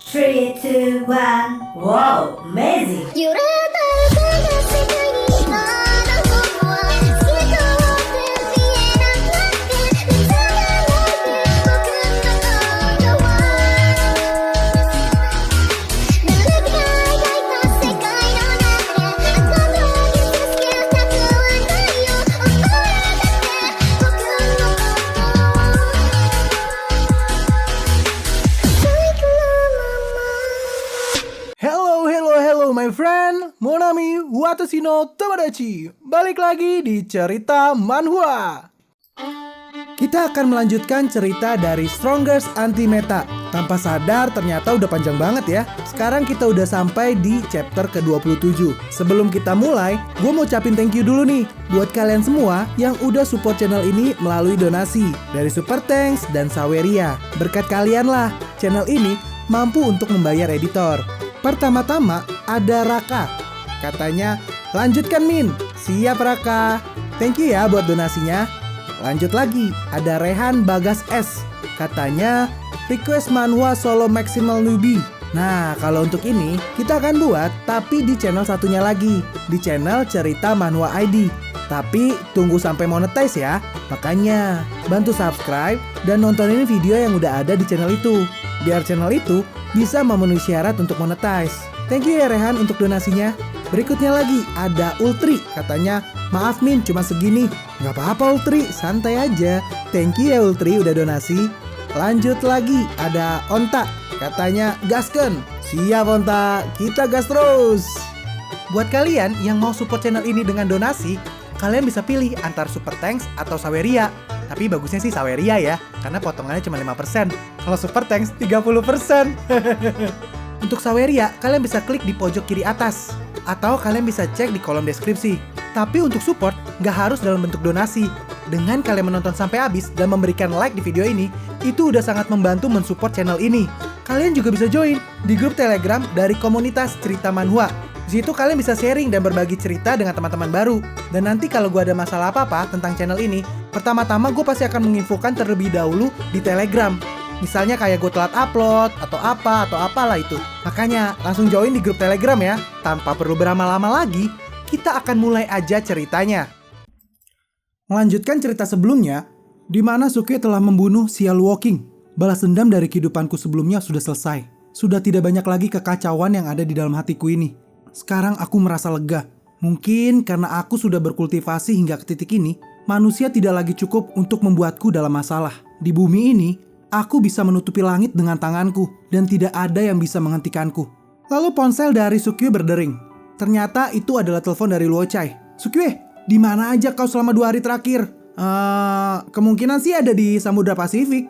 Three, two, one. Wow, amazing! 揺れた風が世界にまだ僕は人を見えなくなって見つめないで僕の心は誰かが描いた世界の中であなたを傷つけたくはないよ溺れて僕の心Hello my friend, Monami Watashi no Tomodachi. Balik lagi di cerita manhwa. Kita akan melanjutkan cerita dari Strongest Anti-Meta. Tanpa sadar ternyata udah panjang banget ya. Sekarang kita udah sampai di chapter ke-27. Sebelum kita mulai, gue mau ucapin thank you dulu nih buat kalian semua yang udah support channel ini melalui donasi dari Super Thanks dan Saweria. Berkat kalian lah, channel ini mampu untuk membayar editor. Pertama-tama ada Raka. Katanya, lanjutkan Min. Siap Raka. Thank you ya buat donasinya. Lanjut lagi, ada Rehan Bagas S. Katanya, request manhwa solo maximal newbie. Nah, kalau untuk ini, kita akan buat tapi di channel satunya lagi. Di channel Cerita Manhwa ID. Tapi tunggu sampai monetize ya. Makanya, bantu subscribe dan nontonin video yang udah ada di channel itu. Biar channel itu bisa memenuhi syarat untuk monetize. Thank you ya Rehan untuk donasinya. Berikutnya lagi ada Ultri. Katanya, maaf Min cuma segini. Gak apa-apa Ultri, santai aja. Thank you ya Ultri udah donasi. Lanjut lagi ada Onta. Katanya, gasken. Siap Onta, kita gas terus. Buat kalian yang mau support channel ini dengan donasi, kalian bisa pilih antara Super Thanks atau Saweria. Tapi bagusnya sih Saweria ya, karena potongannya cuma 5%. Kalau Super Thanks 30%. Untuk Saweria, kalian bisa klik di pojok kiri atas. Atau kalian bisa cek di kolom deskripsi. Tapi untuk support, nggak harus dalam bentuk donasi. Dengan kalian menonton sampai habis dan memberikan like di video ini, itu udah sangat membantu mensupport channel ini. Kalian juga bisa join di grup Telegram dari komunitas Cerita Manhwa. Di situ kalian bisa sharing dan berbagi cerita dengan teman-teman baru. Dan nanti kalau gue ada masalah apa-apa tentang channel ini, pertama-tama gue pasti akan menginfokan terlebih dahulu di Telegram. Misalnya kayak gue telat upload, atau apalah itu. Makanya langsung join di grup Telegram ya. Tanpa perlu berlama-lama lagi, kita akan mulai aja ceritanya. Melanjutkan cerita sebelumnya, di mana Suki telah membunuh Sial Walking. Balas dendam dari kehidupanku sebelumnya sudah selesai. Sudah tidak banyak lagi kekacauan yang ada di dalam hatiku ini. Sekarang aku merasa lega. Mungkin karena aku sudah berkultivasi hingga ke titik ini, manusia tidak lagi cukup untuk membuatku dalam masalah. Di bumi ini, aku bisa menutupi langit dengan tanganku, dan tidak ada yang bisa menghentikanku. Lalu ponsel dari Sukye berdering. Ternyata itu adalah telepon dari Luochai. Sukye, di mana aja kau selama 2 hari terakhir? Kemungkinan sih ada di Samudra Pasifik.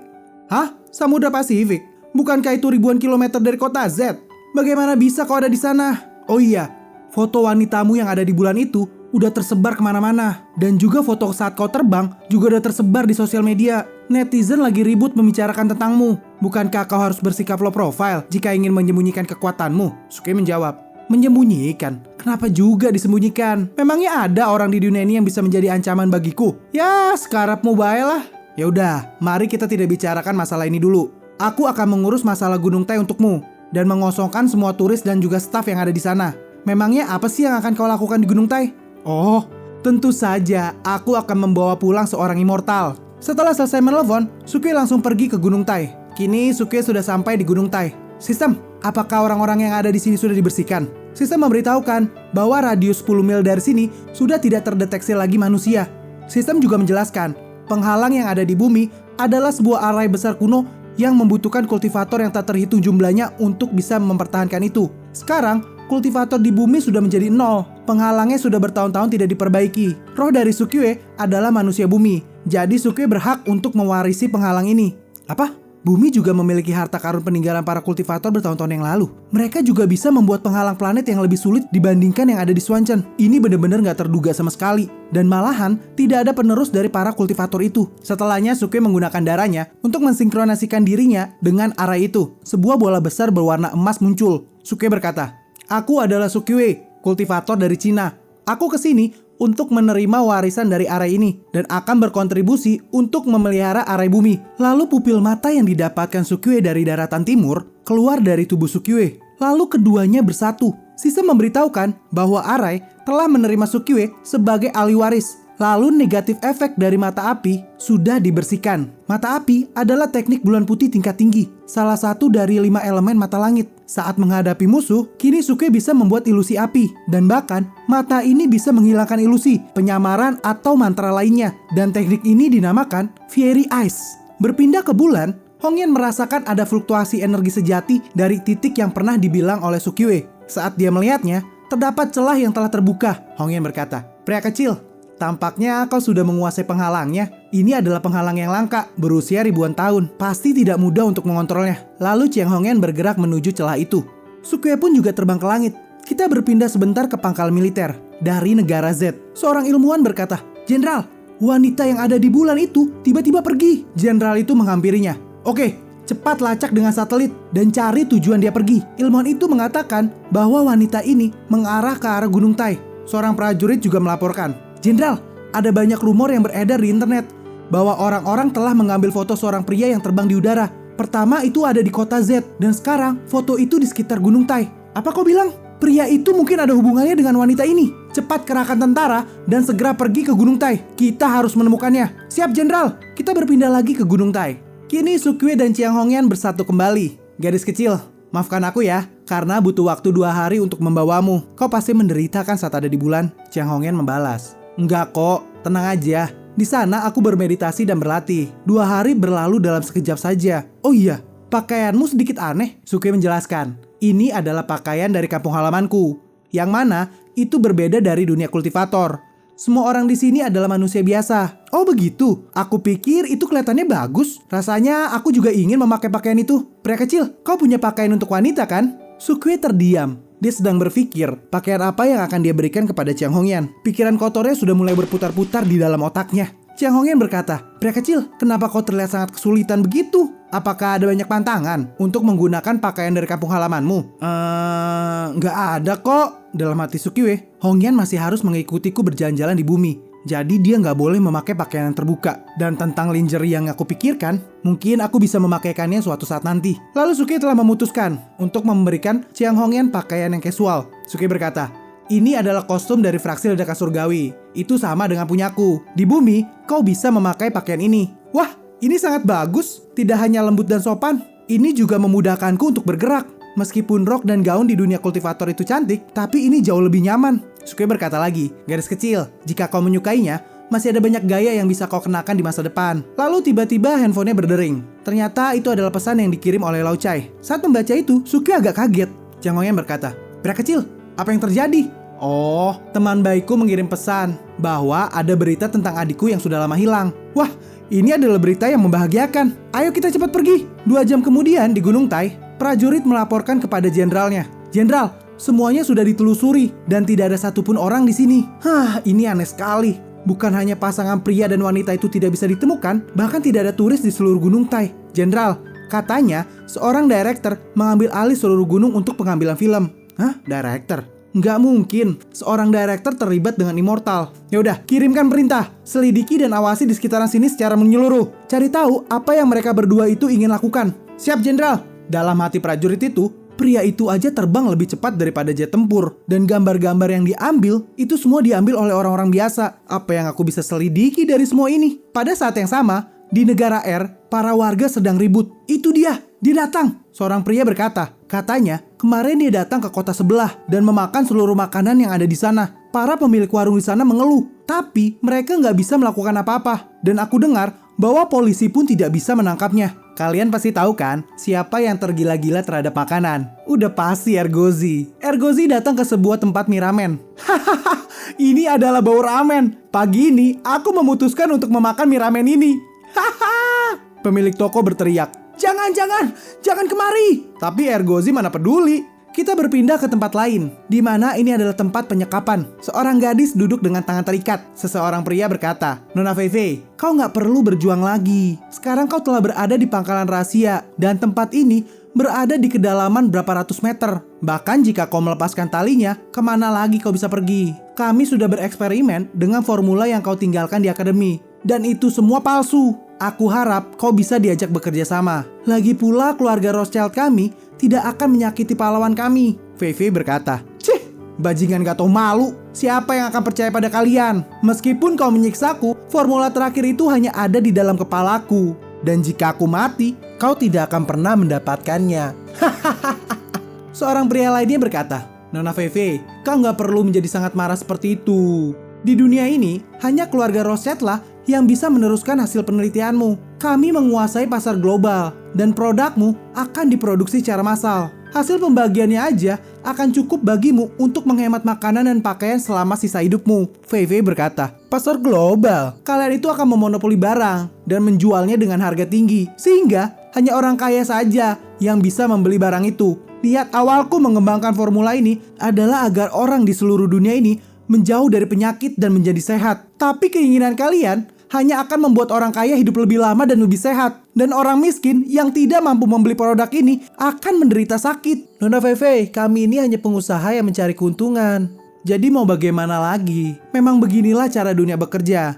Hah? Samudra Pasifik? Bukankah itu ribuan kilometer dari kota Z? Bagaimana bisa kau ada di sana? Oh iya, foto wanitamu yang ada di bulan itu udah tersebar kemana-mana. Dan juga foto saat kau terbang juga udah tersebar di sosial media. Netizen lagi ribut membicarakan tentangmu. Bukankah kau harus bersikap low profile jika ingin menyembunyikan kekuatanmu? Suki menjawab, menyembunyikan? Kenapa juga disembunyikan? Memangnya ada orang di dunia ini yang bisa menjadi ancaman bagiku? Ya, sekarapmu baiklah. Ya udah, mari kita tidak bicarakan masalah ini dulu. Aku akan mengurus masalah Gunung Tai untukmu dan mengosongkan semua turis dan juga staf yang ada di sana. Memangnya apa sih yang akan kau lakukan di Gunung Tai? Oh, tentu saja aku akan membawa pulang seorang immortal. Setelah selesai menelpon, Sukye langsung pergi ke Gunung Tai. Kini Sukye sudah sampai di Gunung Tai. Sistem, apakah orang-orang yang ada di sini sudah dibersihkan? Sistem memberitahukan bahwa radius 10 mil dari sini sudah tidak terdeteksi lagi manusia. Sistem juga menjelaskan, penghalang yang ada di bumi adalah sebuah arai besar kuno yang membutuhkan kultivator yang tak terhitung jumlahnya untuk bisa mempertahankan itu. Sekarang, kultivator di bumi sudah menjadi 0. Penghalangnya sudah bertahun-tahun tidak diperbaiki. Roh dari Sukye adalah manusia bumi. Jadi Sukye berhak untuk mewarisi penghalang ini. Apa? Bumi juga memiliki harta karun peninggalan para kultivator bertahun-tahun yang lalu. Mereka juga bisa membuat penghalang planet yang lebih sulit dibandingkan yang ada di Swanchan. Ini benar-benar gak terduga sama sekali. Dan malahan, tidak ada penerus dari para kultivator itu. Setelahnya, Sukye menggunakan darahnya untuk mensinkronasikan dirinya dengan arai itu. Sebuah bola besar berwarna emas muncul. Sukye berkata, aku adalah Sukye, kultivator dari Cina. Aku kesini untuk menerima warisan dari arai ini dan akan berkontribusi untuk memelihara arai bumi. Lalu pupil mata yang didapatkan Sukyue dari daratan timur keluar dari tubuh Sukyue. Lalu keduanya bersatu. Sistem memberitahukan bahwa arai telah menerima Sukyue sebagai ahli waris. Lalu negatif efek dari mata api sudah dibersihkan. Mata api adalah teknik bulan putih tingkat tinggi, salah satu dari 5 elemen mata langit. Saat menghadapi musuh, kini Sukyue bisa membuat ilusi api. Dan bahkan, mata ini bisa menghilangkan ilusi, penyamaran atau mantra lainnya. Dan teknik ini dinamakan Fiery Eyes. Berpindah ke bulan, Hongyan merasakan ada fluktuasi energi sejati dari titik yang pernah dibilang oleh Sukyue. Saat dia melihatnya, terdapat celah yang telah terbuka. Hongyan berkata, "Pria kecil, tampaknya kau sudah menguasai penghalangnya. Ini adalah penghalang yang langka, berusia ribuan tahun. Pasti tidak mudah untuk mengontrolnya." Lalu Chiang Hongyan bergerak menuju celah itu. Sukyue pun juga terbang ke langit. Kita berpindah sebentar ke pangkal militer dari negara Z. Seorang ilmuwan berkata, "Jenderal, wanita yang ada di bulan itu tiba-tiba pergi." Jenderal itu menghampirinya. "Oke, cepat lacak dengan satelit dan cari tujuan dia pergi." Ilmuwan itu mengatakan bahwa wanita ini mengarah ke arah Gunung Tai. Seorang prajurit juga melaporkan, "Jenderal, ada banyak rumor yang beredar di internet bahwa orang-orang telah mengambil foto seorang pria yang terbang di udara. Pertama itu ada di kota Z, dan sekarang foto itu di sekitar Gunung Tai. Apa kau bilang? Pria itu mungkin ada hubungannya dengan wanita ini. Cepat kerahkan tentara dan segera pergi ke Gunung Tai. Kita harus menemukannya." "Siap, Jenderal." Kita berpindah lagi ke Gunung Tai. Kini Sukyue dan Chiang Hongyan bersatu kembali. "Gadis kecil, maafkan aku ya, karena butuh waktu 2 hari untuk membawamu. Kau pasti menderita kan saat ada di bulan?" Chiang Hongyan membalas, "Enggak kok, tenang aja. Di sana aku bermeditasi dan berlatih. 2 hari berlalu dalam sekejap saja. Oh iya, pakaianmu sedikit aneh." Sukyue menjelaskan, "Ini adalah pakaian dari kampung halamanku, yang mana itu berbeda dari dunia kultivator. Semua orang di sini adalah manusia biasa." "Oh begitu? Aku pikir itu kelihatannya bagus. Rasanya aku juga ingin memakai pakaian itu." "Pria kecil, kau punya pakaian untuk wanita kan?" Sukyue terdiam. Dia sedang berpikir pakaian apa yang akan dia berikan kepada Chiang Hongyan. Pikiran kotornya sudah mulai berputar-putar di dalam otaknya. Chiang Hongyan berkata, "Pria kecil, kenapa kau terlihat sangat kesulitan begitu? Apakah ada banyak pantangan untuk menggunakan pakaian dari kampung halamanmu?" Nggak ada kok." Dalam hati Sukyue, Hongyan masih harus mengikutiku berjalan-jalan di bumi. Jadi dia nggak boleh memakai pakaian yang terbuka. Dan tentang lingerie yang aku pikirkan, mungkin aku bisa memakaikannya suatu saat nanti. Lalu Sukyue telah memutuskan untuk memberikan Chiang Hongyan pakaian yang casual. Sukyue berkata, "Ini adalah kostum dari fraksi ledakan surgawi. Itu sama dengan punyaku. Di bumi, kau bisa memakai pakaian ini." "Wah, ini sangat bagus. Tidak hanya lembut dan sopan, ini juga memudahkanku untuk bergerak. Meskipun rok dan gaun di dunia kultivator itu cantik, tapi ini jauh lebih nyaman." Sukyue berkata lagi, "Gadis kecil, jika kau menyukainya, masih ada banyak gaya yang bisa kau kenakan di masa depan." Lalu tiba-tiba handphonenya berdering. Ternyata itu adalah pesan yang dikirim oleh Lao Chai. Saat membaca itu, Sukyue agak kaget. Chiang Hongyan berkata, "Pria kecil, apa yang terjadi?" "Oh, teman baikku mengirim pesan bahwa ada berita tentang adikku yang sudah lama hilang." "Wah, ini adalah berita yang membahagiakan. Ayo kita cepat pergi." 2 jam kemudian di Gunung Tai, prajurit melaporkan kepada jenderalnya, "Jenderal, semuanya sudah ditelusuri dan tidak ada satupun orang di sini." Ini aneh sekali. Bukan hanya pasangan pria dan wanita itu tidak bisa ditemukan, bahkan tidak ada turis di seluruh Gunung Tai. "Jenderal, katanya seorang director mengambil alih seluruh gunung untuk pengambilan film." "Hah? Director? Nggak mungkin. Seorang director terlibat dengan Immortal." "Ya udah, kirimkan perintah. Selidiki dan awasi di sekitaran sini secara menyeluruh. Cari tahu apa yang mereka berdua itu ingin lakukan." "Siap, Jenderal." Dalam hati prajurit itu, pria itu aja terbang lebih cepat daripada jet tempur. Dan gambar-gambar yang diambil, itu semua diambil oleh orang-orang biasa. Apa yang aku bisa selidiki dari semua ini? Pada saat yang sama, di negara R, para warga sedang ribut. "Itu dia datang." Seorang pria berkata, katanya kemarin dia datang ke kota sebelah dan memakan seluruh makanan yang ada di sana. Para pemilik warung di sana mengeluh, tapi mereka nggak bisa melakukan apa-apa. Dan aku dengar bahwa polisi pun tidak bisa menangkapnya. Kalian pasti tahu kan siapa yang tergila-gila terhadap makanan? Udah pasti Ergozi. Ergozi datang ke sebuah tempat mie ramen. "Hahaha, ini adalah bau ramen. Pagi ini aku memutuskan untuk memakan mie ramen ini." "Hahaha." Pemilik toko berteriak, Jangan kemari." Tapi Ergozi mana peduli. Kita berpindah ke tempat lain, di mana ini adalah tempat penyekapan. Seorang gadis duduk dengan tangan terikat. Seseorang pria berkata, "Nona Feifei, kau nggak perlu berjuang lagi. Sekarang kau telah berada di pangkalan rahasia, dan tempat ini berada di kedalaman berapa ratus meter. Bahkan jika kau melepaskan talinya, kemana lagi kau bisa pergi? Kami sudah bereksperimen dengan formula yang kau tinggalkan di akademi. Dan itu semua palsu. Aku harap kau bisa diajak bekerja sama. Lagi pula keluarga Rothschild kami tidak akan menyakiti pahlawan kami. Fei berkata, "Cih, bajingan gak tau malu. Siapa yang akan percaya pada kalian? Meskipun kau menyiksaku, formula terakhir itu hanya ada di dalam kepalaku. Dan jika aku mati, kau tidak akan pernah mendapatkannya." Seorang pria lainnya berkata, "Nona Fei, kau gak perlu menjadi sangat marah seperti itu. Di dunia ini, hanya keluarga Rothschild lah yang bisa meneruskan hasil penelitianmu. Kami menguasai pasar global, dan produkmu akan diproduksi secara massal. Hasil pembagiannya aja akan cukup bagimu untuk menghemat makanan dan pakaian selama sisa hidupmu." Fei berkata, "Pasar global? Kalian itu akan memonopoli barang dan menjualnya dengan harga tinggi, sehingga hanya orang kaya saja yang bisa membeli barang itu. Niat awalku mengembangkan formula ini adalah agar orang di seluruh dunia ini menjauh dari penyakit dan menjadi sehat. Tapi keinginan kalian hanya akan membuat orang kaya hidup lebih lama dan lebih sehat. Dan orang miskin yang tidak mampu membeli produk ini akan menderita sakit. Nona Fei, kami ini hanya pengusaha yang mencari keuntungan. Jadi mau bagaimana lagi? Memang beginilah cara dunia bekerja.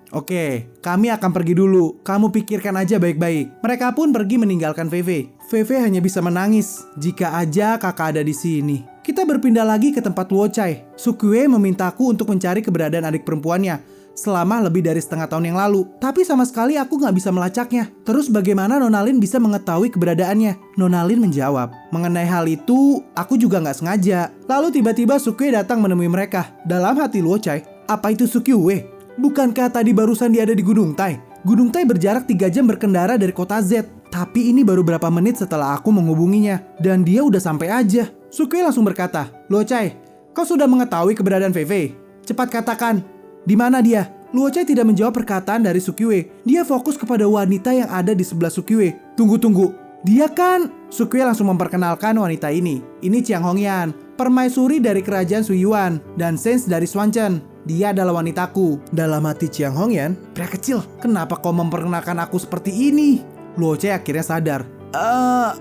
Oke, kami akan pergi dulu. Kamu pikirkan aja baik-baik." Mereka pun pergi meninggalkan Fei. Fei hanya bisa menangis. Jika aja kakak ada di sini. Kita berpindah lagi ke tempat Luo Chai. Sukue memintaku untuk mencari keberadaan adik perempuannya selama lebih dari setengah tahun yang lalu. Tapi sama sekali aku gak bisa melacaknya. Terus bagaimana Nona Lin bisa mengetahui keberadaannya? Nona Lin menjawab, "Mengenai hal itu, aku juga gak sengaja." Lalu tiba-tiba Sukue datang menemui mereka. Dalam hati Luo Chai, apa itu Sukue? Bukankah tadi barusan dia ada di Gunung Tai? Gunung Tai berjarak 3 jam berkendara dari kota Z. Tapi ini baru berapa menit setelah aku menghubunginya. Dan dia udah sampai aja. Sukue langsung berkata, "Luo Chai, kau sudah mengetahui keberadaan Fei? Cepat katakan, di mana dia?" Luo Chai tidak menjawab perkataan dari Sukue. Dia fokus kepada wanita yang ada di sebelah Sukue. Tunggu. Dia kan? Sukue langsung memperkenalkan wanita ini. Ini Chiang Hongyan, permaisuri dari kerajaan Suyuan, dan Sens dari Swanchen. Dia adalah wanitaku. Dalam hati Chiang Hongyan, "Pria kecil, kenapa kau memperkenalkan aku seperti ini?" Luo Chai akhirnya sadar.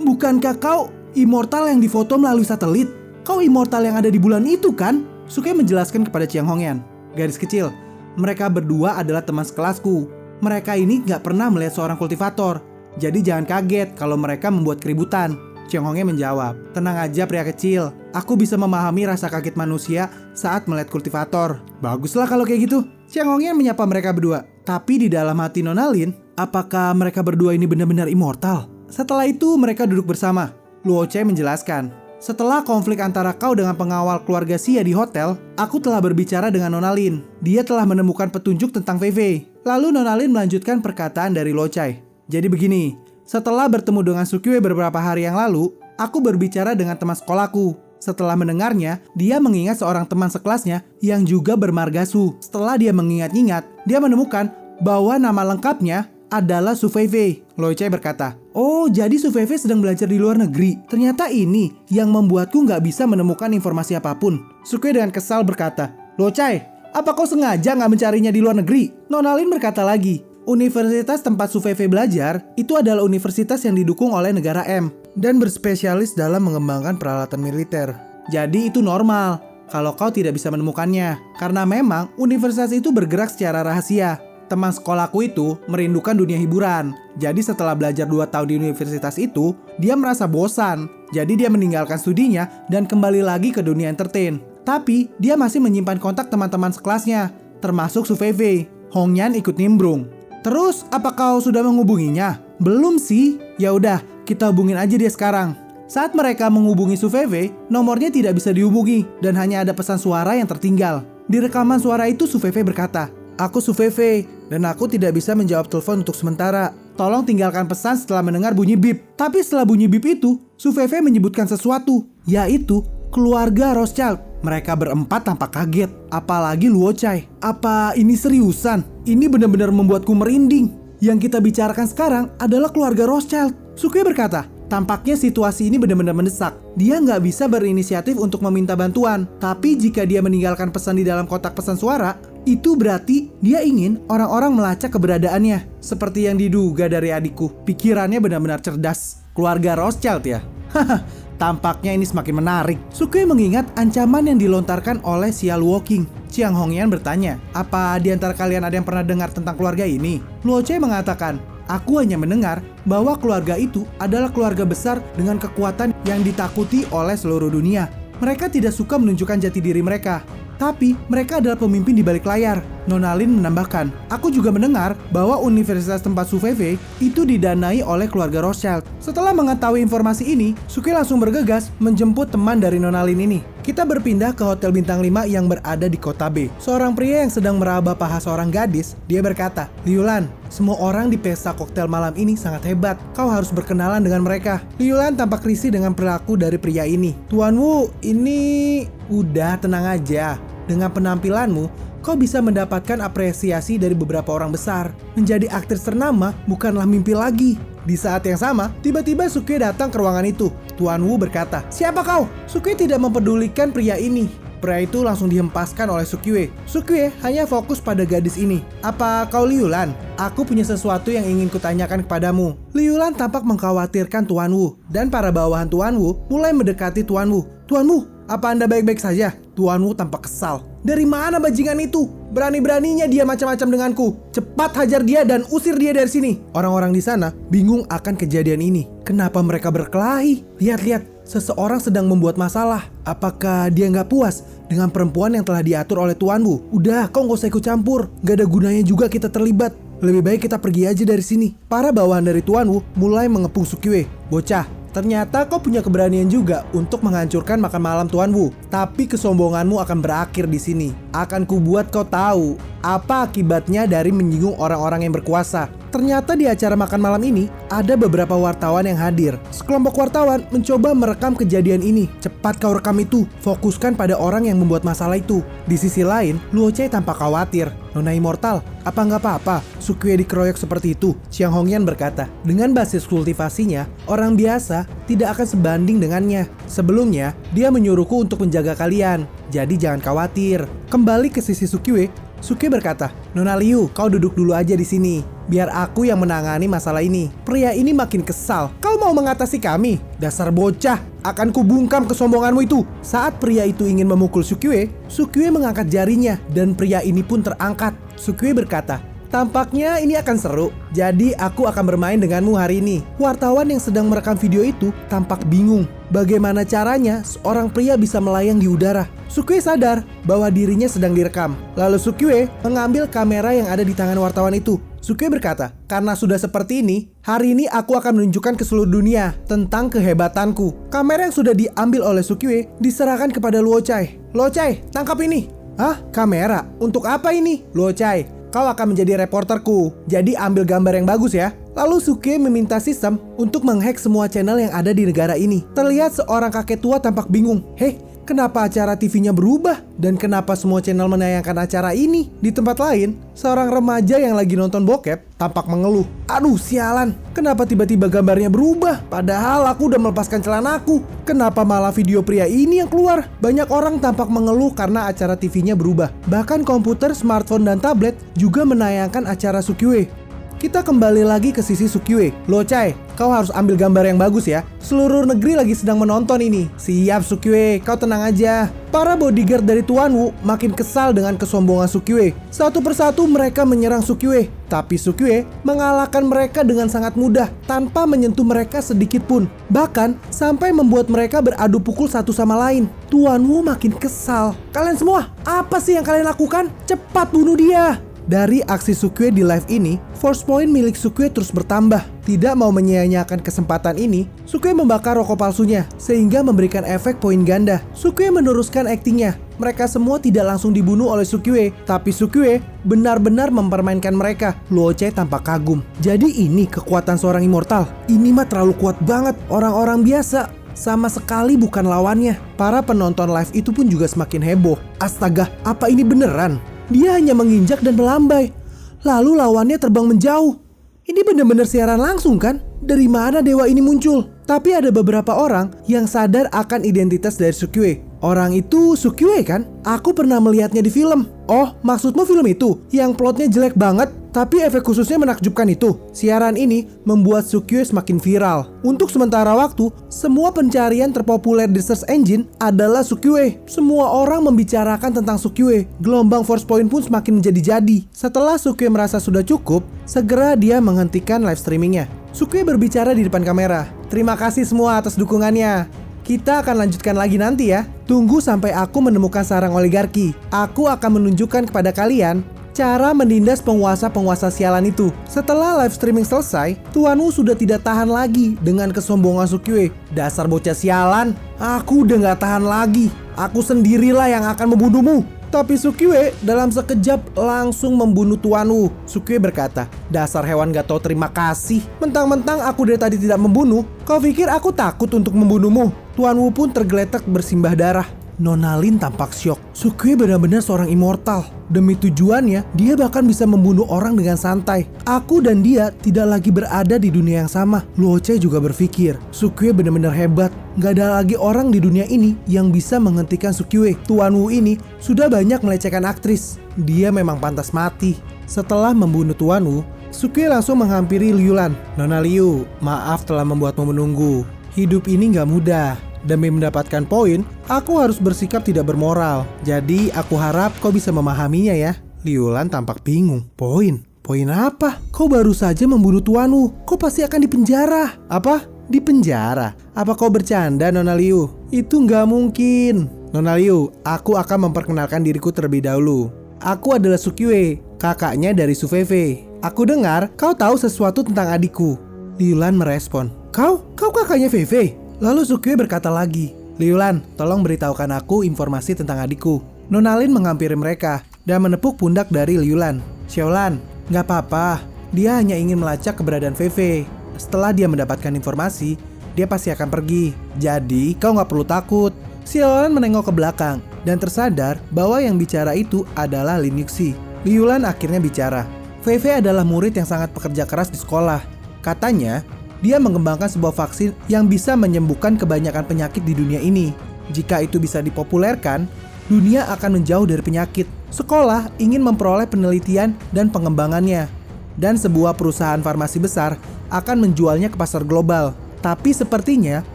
Bukankah kau immortal yang difoto melalui satelit? Kau immortal yang ada di bulan itu kan?" Sukue menjelaskan kepada Chiang Hongyan. "Gadis kecil, mereka berdua adalah teman sekelasku. Mereka ini gak pernah melihat seorang kultivator. Jadi jangan kaget kalau mereka membuat keributan." Chiang Hongyan menjawab, "Tenang aja pria kecil. Aku bisa memahami rasa kaget manusia saat melihat kultivator." "Baguslah kalau kayak gitu." Chiang Hongyan menyapa mereka berdua. Tapi di dalam hati Nona Lin, apakah mereka berdua ini benar-benar immortal? Setelah itu mereka duduk bersama. Luo Chai menjelaskan, "Setelah konflik antara kau dengan pengawal keluarga Xia di hotel, aku telah berbicara dengan Nona Lin. Dia telah menemukan petunjuk tentang Fei." Lalu Nona Lin melanjutkan perkataan dari Luo Chai. "Jadi begini, setelah bertemu dengan Sukue beberapa hari yang lalu, aku berbicara dengan teman sekolahku. Setelah mendengarnya, dia mengingat seorang teman sekelasnya yang juga bermarga Su. Setelah dia mengingat-ingat, dia menemukan bahwa nama lengkapnya adalah Su Fei." Luo Chai berkata, "Oh, jadi Su Fei sedang belajar di luar negeri. Ternyata ini yang membuatku gak bisa menemukan informasi apapun." Sukue dengan kesal berkata, "Luo Chai, apa kau sengaja gak mencarinya di luar negeri?" Nona Lin berkata lagi, "Universitas tempat Su Fei belajar itu adalah universitas yang didukung oleh negara M dan berspesialis dalam mengembangkan peralatan militer. Jadi itu normal kalau kau tidak bisa menemukannya, karena memang universitas itu bergerak secara rahasia. Teman sekolahku itu merindukan dunia hiburan. Jadi setelah belajar 2 tahun di universitas itu, dia merasa bosan. Jadi dia meninggalkan studinya dan kembali lagi ke dunia entertain. Tapi dia masih menyimpan kontak teman-teman sekelasnya, termasuk Su Fei. Hongyan ikut nimbrung. Terus, apa kau sudah menghubunginya?" "Belum sih." "Ya udah, kita hubungin aja dia sekarang." Saat mereka menghubungi Su Fei, nomornya tidak bisa dihubungi dan hanya ada pesan suara yang tertinggal. Di rekaman suara itu Su Fei berkata, "Aku Su Fei dan aku tidak bisa menjawab telepon untuk sementara. Tolong tinggalkan pesan setelah mendengar bunyi bip." Tapi setelah bunyi bip itu, Su Fei menyebutkan sesuatu, yaitu keluarga Rothschild. Mereka berempat tampak kaget, apalagi Luo Chai. "Apa ini seriusan? Ini benar-benar membuatku merinding. Yang kita bicarakan sekarang adalah keluarga Rothschild." Sukue berkata, "Tampaknya situasi ini benar-benar mendesak. Dia nggak bisa berinisiatif untuk meminta bantuan. Tapi jika dia meninggalkan pesan di dalam kotak pesan suara, itu berarti dia ingin orang-orang melacak keberadaannya. Seperti yang diduga dari adikku. Pikirannya benar-benar cerdas." keluarga Rothschild ya? Haha, tampaknya ini semakin menarik. Sukue mengingat ancaman yang dilontarkan oleh Xia Luoqing. Chiang Hongyan bertanya, apa di antara kalian ada yang pernah dengar tentang keluarga ini? Luo Cai mengatakan, aku hanya mendengar bahwa keluarga itu adalah keluarga besar dengan kekuatan yang ditakuti oleh seluruh dunia. Mereka tidak suka menunjukkan jati diri mereka, tapi mereka adalah pemimpin di balik layar. Nona Lin menambahkan, aku juga mendengar bahwa Universitas tempat Su Feifei itu didanai oleh keluarga Rothschild. Setelah mengetahui informasi ini, Sukue langsung bergegas menjemput teman dari Nona Lin ini. Kita berpindah ke Hotel Bintang 5 yang berada di kota B. Seorang pria yang sedang meraba paha seorang gadis, dia berkata, Liulan, semua orang di pesta koktail malam ini sangat hebat. Kau harus berkenalan dengan mereka. Liulan tampak risih dengan perilaku dari pria ini. Tuan Wu, ini... Udah, tenang aja. Dengan penampilanmu, kau bisa mendapatkan apresiasi dari beberapa orang besar. Menjadi aktris ternama bukanlah mimpi lagi. Di saat yang sama, tiba-tiba Sukue datang ke ruangan itu. Tuan Wu berkata, siapa kau? Sukue tidak mempedulikan pria ini. Pria itu langsung dihempaskan oleh Sukue. Sukue hanya fokus pada gadis ini. Apa kau Liulan? Aku punya sesuatu yang ingin kutanyakan kepadamu. Liulan tampak mengkhawatirkan Tuan Wu. Dan para bawahan Tuan Wu mulai mendekati Tuan Wu. Tuan Wu, apa Anda baik-baik saja? Tuan Wu tampak kesal. Dari mana bajingan itu? Berani-beraninya dia macam-macam denganku. Cepat hajar dia dan usir dia dari sini. Orang-orang di sana bingung akan kejadian ini. Kenapa mereka berkelahi? Lihat-lihat, seseorang sedang membuat masalah. Apakah dia nggak puas dengan perempuan yang telah diatur oleh Tuan Wu? Udah, kau nggak usah ikut campur. Gak ada gunanya juga kita terlibat. Lebih baik kita pergi aja dari sini. Para bawahan dari Tuan Wu mulai mengepung Sukue. Bocah, ternyata kau punya keberanian juga untuk menghancurkan makan malam Tuan Wu. Tapi kesombonganmu akan berakhir di sini. Akan kubuat kau tahu apa akibatnya dari menyinggung orang-orang yang berkuasa. Ternyata di acara makan malam ini ada beberapa wartawan yang hadir. Sekelompok wartawan mencoba merekam kejadian ini. Cepat kau rekam itu. Fokuskan pada orang yang membuat masalah itu. Di sisi lain, Luo Cai tampak khawatir. Nona Immortal, apa nggak apa-apa Sukue dikeroyok seperti itu? Chiang Hongyan berkata, dengan basis kultivasinya, orang biasa tidak akan sebanding dengannya. Sebelumnya, dia menyuruhku untuk menjaga kalian. Jadi jangan khawatir. Kembali ke sisi Sukue, Sukue berkata, Nona Liu, kau duduk dulu aja di sini. Biar aku yang menangani masalah ini. Pria ini makin kesal. Kau mau mengatasi kami? Dasar bocah, akan kubungkam kesombonganmu itu. Saat pria itu ingin memukul Sukue, Sukue mengangkat jarinya dan pria ini pun terangkat. Sukue berkata, tampaknya ini akan seru. Jadi aku akan bermain denganmu hari ini. Wartawan yang sedang merekam video itu tampak bingung. Bagaimana caranya seorang pria bisa melayang di udara? Sukue sadar bahwa dirinya sedang direkam. Lalu Sukue mengambil kamera yang ada di tangan wartawan itu. Sukue berkata, karena sudah seperti ini, hari ini aku akan menunjukkan ke seluruh dunia tentang kehebatanku. Kamera yang sudah diambil oleh Sukue diserahkan kepada Luo Cai. Luo Cai, tangkap ini. Hah? Kamera? Untuk apa ini? Luo Cai, kau akan menjadi reporterku. Jadi ambil gambar yang bagus ya. Lalu Sukue meminta sistem untuk menghack semua channel yang ada di negara ini. Terlihat seorang kakek tua tampak bingung. Hei, kenapa acara TV-nya berubah? Dan kenapa semua channel menayangkan acara ini? Di tempat lain, seorang remaja yang lagi nonton bokep tampak mengeluh. Aduh sialan, kenapa tiba-tiba gambarnya berubah? Padahal aku udah melepaskan celanaku. Kenapa malah video pria ini yang keluar? Banyak orang tampak mengeluh karena acara TV-nya berubah. Bahkan komputer, smartphone, dan tablet juga menayangkan acara Sukue. Kita kembali lagi ke sisi Sukue. Luo Cai, kau harus ambil gambar yang bagus ya. Seluruh negeri lagi sedang menonton ini. Siap Sukue, kau tenang aja. Para bodyguard dari Tuan Wu makin kesal dengan kesombongan Sukue. Satu persatu mereka menyerang Sukue. Tapi Sukue mengalahkan mereka dengan sangat mudah tanpa menyentuh mereka sedikit pun. Bahkan sampai membuat mereka beradu pukul satu sama lain. Tuan Wu makin kesal. Kalian semua, apa sih yang kalian lakukan? Cepat bunuh dia. Dari aksi Sukue di live ini, force point milik Sukue terus bertambah. Tidak mau menyia-nyiakan kesempatan ini, Sukue membakar rokok palsunya, sehingga memberikan efek poin ganda. Sukue meneruskan aktingnya. Mereka semua tidak langsung dibunuh oleh Sukue, tapi Sukue benar-benar mempermainkan mereka. Luo Cai tampak kagum. Jadi ini kekuatan seorang immortal. Ini mah terlalu kuat banget. Orang-orang biasa sama sekali bukan lawannya. Para penonton live itu pun juga semakin heboh. Astaga, apa ini beneran? Dia hanya menginjak dan melambai. Lalu lawannya terbang menjauh. Ini benar-benar siaran langsung kan? Dari mana dewa ini muncul? Tapi ada beberapa orang yang sadar akan identitas dari Sukue. Orang itu Sukyue kan? Aku pernah melihatnya di film. Oh, maksudmu film itu? Yang plotnya jelek banget, tapi efek khususnya menakjubkan itu. Siaran ini membuat Sukyue semakin viral. Untuk sementara waktu, semua pencarian terpopuler di search engine adalah Sukyue. Semua orang membicarakan tentang Sukyue. Gelombang force point pun semakin menjadi-jadi. Setelah Sukyue merasa sudah cukup, segera dia menghentikan live streamingnya. Sukyue berbicara di depan kamera. Terima kasih semua atas dukungannya. Kita akan lanjutkan lagi nanti ya. Tunggu sampai aku menemukan sarang oligarki. Aku akan menunjukkan kepada kalian cara menindas penguasa-penguasa sialan itu. Setelah live streaming selesai, Tuan Wu sudah tidak tahan lagi dengan kesombongan Sukyue. Dasar bocah sialan, aku udah gak tahan lagi. Aku sendirilah yang akan membunuhmu. Tapi Sukyue dalam sekejap langsung membunuh Tuan Wu. Sukyue berkata, dasar hewan gak tahu terima kasih. Mentang-mentang aku dari tadi tidak membunuh, kau pikir aku takut untuk membunuhmu? Tuan Wu pun tergeletak bersimbah darah. Nona Lin tampak syok. Sukyue benar-benar seorang immortal. Demi tujuannya, dia bahkan bisa membunuh orang dengan santai. Aku dan dia tidak lagi berada di dunia yang sama. Luo Cai juga berpikir, Sukyue benar-benar hebat. Gak ada lagi orang di dunia ini yang bisa menghentikan Sukyue. Tuan Wu ini sudah banyak melecehkan aktris. Dia memang pantas mati. Setelah membunuh Tuan Wu, Sukyue langsung menghampiri Liu Lan. Nona Liu, maaf telah membuatmu menunggu. Hidup ini gak mudah. Demi mendapatkan poin, aku harus bersikap tidak bermoral. Jadi aku harap kau bisa memahaminya ya. Liu Lan tampak bingung. Poin? Poin apa? Kau baru saja membunuh Tuan Wu. Kau pasti akan dipenjara. Apa? Dipenjara? Apa kau bercanda, Nona Liu? Itu nggak mungkin. Nona Liu, aku akan memperkenalkan diriku terlebih dahulu. Aku adalah Sukyue, kakaknya dari Su Feifei. Aku dengar kau tahu sesuatu tentang adikku. Liu Lan merespon. Kau kakaknya Feifei? Lalu Sukyue berkata lagi, Liu Lan, tolong beritahukan aku informasi tentang adikku. Nona Lin menghampiri mereka dan menepuk pundak dari Liu Lan. Xiaolan, gak apa-apa. Dia hanya ingin melacak keberadaan Feifei. Setelah dia mendapatkan informasi, dia pasti akan pergi. Jadi kau gak perlu takut. Xiaolan menengok ke belakang dan tersadar bahwa yang bicara itu adalah Lin Yuxi. Liu Lan akhirnya bicara. Feifei adalah murid yang sangat pekerja keras di sekolah. Katanya, dia mengembangkan sebuah vaksin yang bisa menyembuhkan kebanyakan penyakit di dunia ini. Jika itu bisa dipopulerkan, dunia akan menjauh dari penyakit. Sekolah ingin memperoleh penelitian dan pengembangannya. Dan sebuah perusahaan farmasi besar akan menjualnya ke pasar global. Tapi sepertinya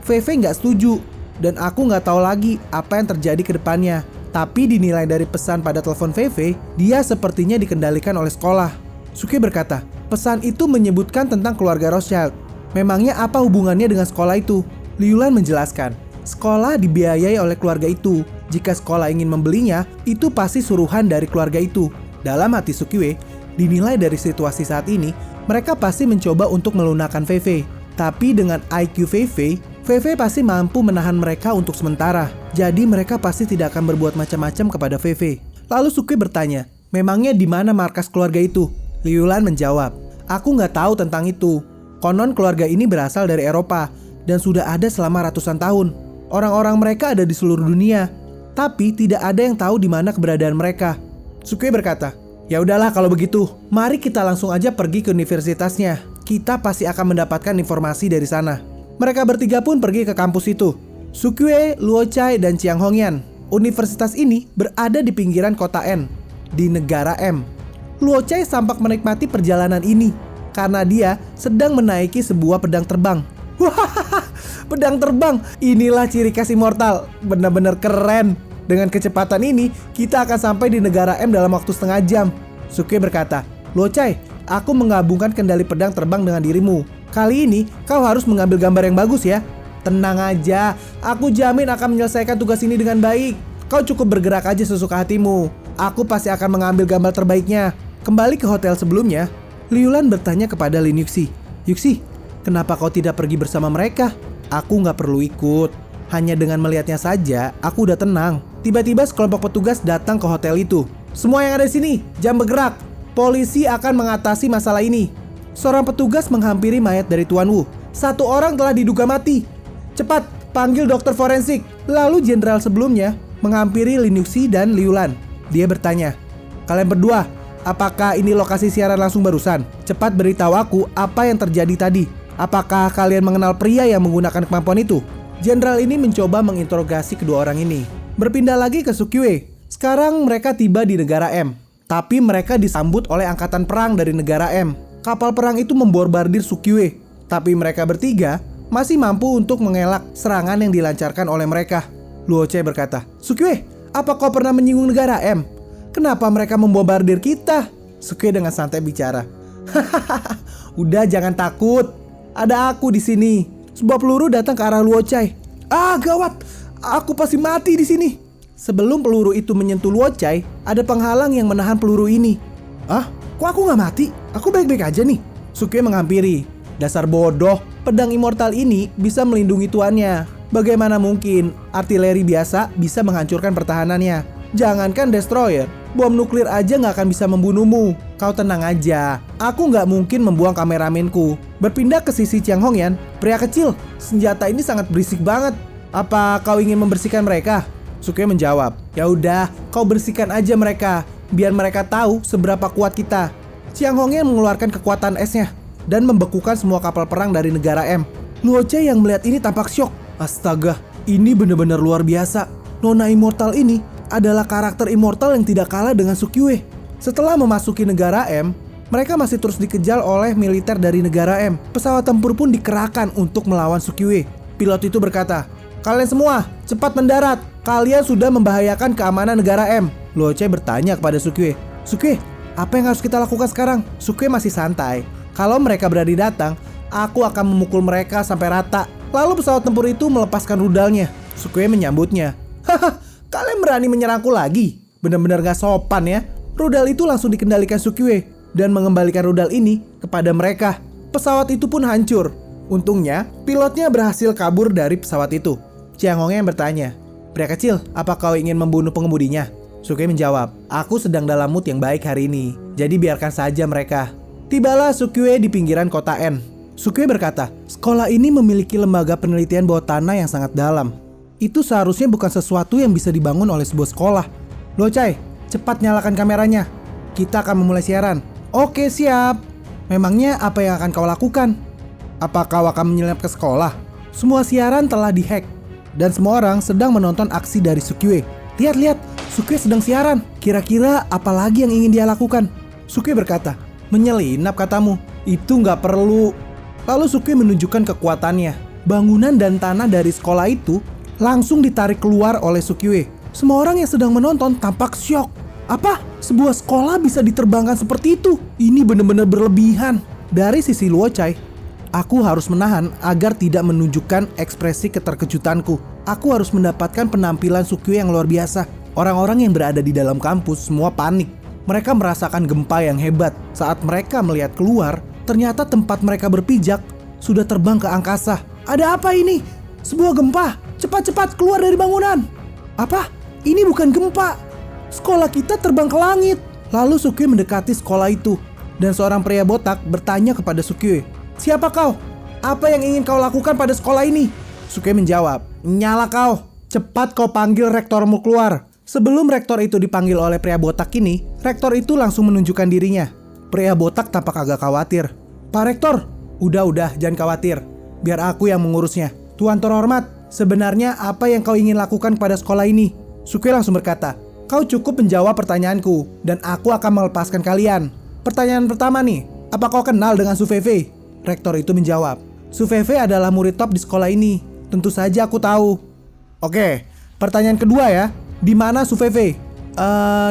Feifei nggak setuju. Dan aku nggak tahu lagi apa yang terjadi ke depannya. Tapi dinilai dari pesan pada telepon Feifei, dia sepertinya dikendalikan oleh sekolah. Sukyue berkata, pesan itu menyebutkan tentang keluarga Rothschild. Memangnya apa hubungannya dengan sekolah itu? Liu Lan menjelaskan, sekolah dibiayai oleh keluarga itu. Jika sekolah ingin membelinya, itu pasti suruhan dari keluarga itu. Dalam hati Sukyue, dinilai dari situasi saat ini, mereka pasti mencoba untuk melunakkan Feifei. Tapi dengan IQ Feifei, Feifei pasti mampu menahan mereka untuk sementara. Jadi mereka pasti tidak akan berbuat macam-macam kepada Feifei. Lalu Sukyue bertanya, memangnya di mana markas keluarga itu? Liu Lan menjawab, aku nggak tahu tentang itu. Konon keluarga ini berasal dari Eropa dan sudah ada selama ratusan tahun. Orang-orang mereka ada di seluruh dunia, tapi tidak ada yang tahu di mana keberadaan mereka. Sukyue berkata, ya udahlah kalau begitu, mari kita langsung aja pergi ke universitasnya. Kita pasti akan mendapatkan informasi dari sana. Mereka bertiga pun pergi ke kampus itu. Sukyue, Luo Cai, dan Chiang Hongyan. Universitas ini berada di pinggiran kota N, di negara M. Luo Cai tampak menikmati perjalanan ini karena dia sedang menaiki sebuah pedang terbang. Wah, pedang terbang. Inilah ciri khas immortal. Benar-benar keren. Dengan kecepatan ini, kita akan sampai di negara M dalam waktu setengah jam. Sukyue berkata, Luo Cai, aku menggabungkan kendali pedang terbang dengan dirimu. Kali ini, kau harus mengambil gambar yang bagus ya. Tenang aja, aku jamin akan menyelesaikan tugas ini dengan baik. Kau cukup bergerak aja sesuka hatimu. Aku pasti akan mengambil gambar terbaiknya. Kembali ke hotel sebelumnya, Liu Lan bertanya kepada Lin Yuxi, Yuxi, kenapa kau tidak pergi bersama mereka? Aku nggak perlu ikut. Hanya dengan melihatnya saja, aku udah tenang. Tiba-tiba sekelompok petugas datang ke hotel itu. Semua yang ada di sini, jangan bergerak. Polisi akan mengatasi masalah ini. Seorang petugas menghampiri mayat dari Tuan Wu. Satu orang telah diduga mati. Cepat, panggil dokter forensik. Lalu jenderal sebelumnya menghampiri Lin Yuxi dan Liu Lan. Dia bertanya, kalian berdua, apakah ini lokasi siaran langsung barusan? Cepat beritahu aku apa yang terjadi tadi. Apakah kalian mengenal pria yang menggunakan kemampuan itu? Jenderal ini mencoba menginterogasi kedua orang ini. Berpindah lagi ke Sukyue. Sekarang mereka tiba di negara M. Tapi mereka disambut oleh angkatan perang dari negara M. Kapal perang itu membombardir Sukyue. Tapi mereka bertiga masih mampu untuk mengelak serangan yang dilancarkan oleh mereka. Luo Che berkata, "Sukyue, apa kau pernah menyinggung negara M? Kenapa mereka membombardir kita?" Sukyue dengan santai bicara, "Hahaha, udah jangan takut. Ada aku di sini." Sebuah peluru datang ke arah Luo Che. "Ah, gawat. Aku pasti mati di sini." Sebelum peluru itu menyentuh Luo Che, ada penghalang yang menahan peluru ini. "Ah, kok aku nggak mati? Aku baik-baik aja nih." Sukyue menghampiri. "Dasar bodoh, pedang immortal ini bisa melindungi tuannya. Bagaimana mungkin artileri biasa bisa menghancurkan pertahanannya? Jangankan destroyer, bom nuklir aja nggak akan bisa membunuhmu. Kau tenang aja, aku nggak mungkin membuang kameramenku." Berpindah ke sisi Chiang Hongyan, pria kecil, "Senjata ini sangat berisik banget. Apa kau ingin membersihkan mereka?" Sukyue menjawab, "Ya udah, kau bersihkan aja mereka, biar mereka tahu seberapa kuat kita." Chiang Hongyan mengeluarkan kekuatan esnya dan membekukan semua kapal perang dari negara M. Luo Che yang melihat ini tampak syok. Astaga, ini benar-benar luar biasa. Nona Immortal ini adalah karakter immortal yang tidak kalah dengan Sukyue. Setelah memasuki negara M, mereka masih terus dikejar oleh militer dari negara M. Pesawat tempur pun dikerahkan untuk melawan Sukyue. Pilot itu berkata, "Kalian semua, cepat mendarat. Kalian sudah membahayakan keamanan negara M." Luo Che bertanya kepada Sukyue, "Sukyue, apa yang harus kita lakukan sekarang?" Sukyue masih santai. "Kalau mereka berani datang, aku akan memukul mereka sampai rata." Lalu pesawat tempur itu melepaskan rudalnya. Sukyue menyambutnya. "Haha, kalian berani menyerangku lagi? Benar-benar gak sopan ya." Rudal itu langsung dikendalikan Sukyue dan mengembalikan rudal ini kepada mereka. Pesawat itu pun hancur. Untungnya, pilotnya berhasil kabur dari pesawat itu. Chiang Hongyan bertanya, "Pria kecil, apa kau ingin membunuh pengemudinya?" Sukyue menjawab, "Aku sedang dalam mood yang baik hari ini, jadi biarkan saja mereka." Tibalah Sukyue di pinggiran kota N. Sukyue berkata, "Sekolah ini memiliki lembaga penelitian bawah tanah yang sangat dalam. Itu seharusnya bukan sesuatu yang bisa dibangun oleh sebuah sekolah." "Luo Che, cepat nyalakan kameranya. Kita akan memulai siaran." "Oke, siap." "Memangnya apa yang akan kau lakukan? Apa kau akan menyelinap ke sekolah?" Semua siaran telah dihack dan semua orang sedang menonton aksi dari Sukyue. Lihat, Sukyue sedang siaran. Kira-kira apa lagi yang ingin dia lakukan?" Sukyue berkata, "Menyelinap katamu? Itu nggak perlu." Lalu Sukyue menunjukkan kekuatannya. Bangunan dan tanah dari sekolah itu langsung ditarik keluar oleh Sukyue. Semua orang yang sedang menonton tampak syok. Apa? Sebuah sekolah bisa diterbangkan seperti itu? Ini benar-benar berlebihan. Dari sisi Luo Che, aku harus menahan agar tidak menunjukkan ekspresi keterkejutanku. Aku harus mendapatkan penampilan Sukyue yang luar biasa. Orang-orang yang berada di dalam kampus semua panik. Mereka merasakan gempa yang hebat. Saat mereka melihat keluar, ternyata tempat mereka berpijak sudah terbang ke angkasa. "Ada apa ini? Sebuah gempa. Cepat-cepat keluar dari bangunan." "Apa? Ini bukan gempa. Sekolah kita terbang ke langit." Lalu Sukyue mendekati sekolah itu. Dan seorang pria botak bertanya kepada Sukyue, "Siapa kau? Apa yang ingin kau lakukan pada sekolah ini?" Sukyue menjawab, "Nyala kau. Cepat kau panggil rektormu keluar." Sebelum rektor itu dipanggil oleh pria botak ini, rektor itu langsung menunjukkan dirinya. Pria botak tampak agak khawatir. "Pak Rektor, udah, jangan khawatir. Biar aku yang mengurusnya. Tuan terhormat, sebenarnya apa yang kau ingin lakukan pada sekolah ini?" Sukyue langsung berkata, "Kau cukup menjawab pertanyaanku, dan aku akan melepaskan kalian. Pertanyaan pertama nih, apa kau kenal dengan Su Feifei?" Rektor itu menjawab, "Su Feifei adalah murid top di sekolah ini. Tentu saja aku tahu." "Oke, pertanyaan kedua ya. Di mana Su Feifei?"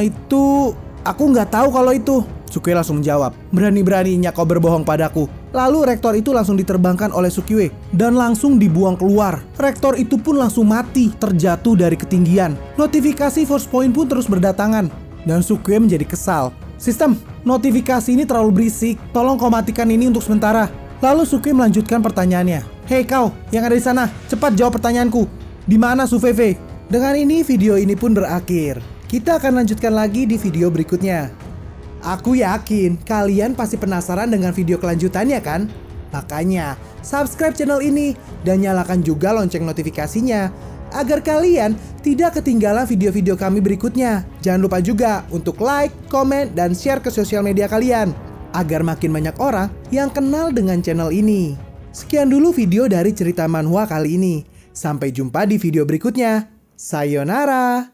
Itu aku nggak tahu kalau itu." Sukyue langsung menjawab, "Berani-beraninya kau berbohong padaku." Lalu rektor itu langsung diterbangkan oleh Sukyue dan langsung dibuang keluar. Rektor itu pun langsung mati, terjatuh dari ketinggian. Notifikasi force point pun terus berdatangan dan Sukyue menjadi kesal. "Sistem, notifikasi ini terlalu berisik. Tolong kau matikan ini untuk sementara." Lalu Sukyue melanjutkan pertanyaannya. "Hei kau yang ada di sana, cepat jawab pertanyaanku. Di mana Su Feifei?" Dengan ini video ini pun berakhir. Kita akan lanjutkan lagi di video berikutnya. Aku yakin kalian pasti penasaran dengan video kelanjutannya kan? Makanya subscribe channel ini dan nyalakan juga lonceng notifikasinya agar kalian tidak ketinggalan video-video kami berikutnya. Jangan lupa juga untuk like, komen, dan share ke sosial media kalian agar makin banyak orang yang kenal dengan channel ini. Sekian dulu video dari cerita manhwa kali ini. Sampai jumpa di video berikutnya. sayonara.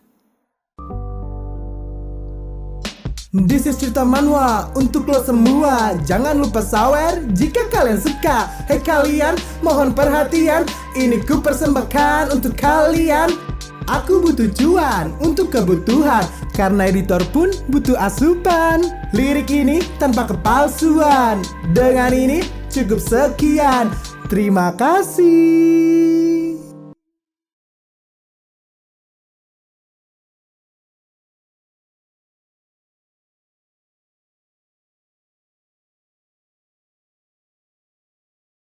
This is cerita manhwa untuk lo semua. Jangan lupa sawer jika kalian suka. Hei kalian, mohon perhatian. Ini ku persembahkan untuk kalian. Aku butuh cuan untuk kebutuhan, karena editor pun butuh asupan. Lirik ini tanpa kepalsuan. Dengan ini cukup sekian. Terima kasih.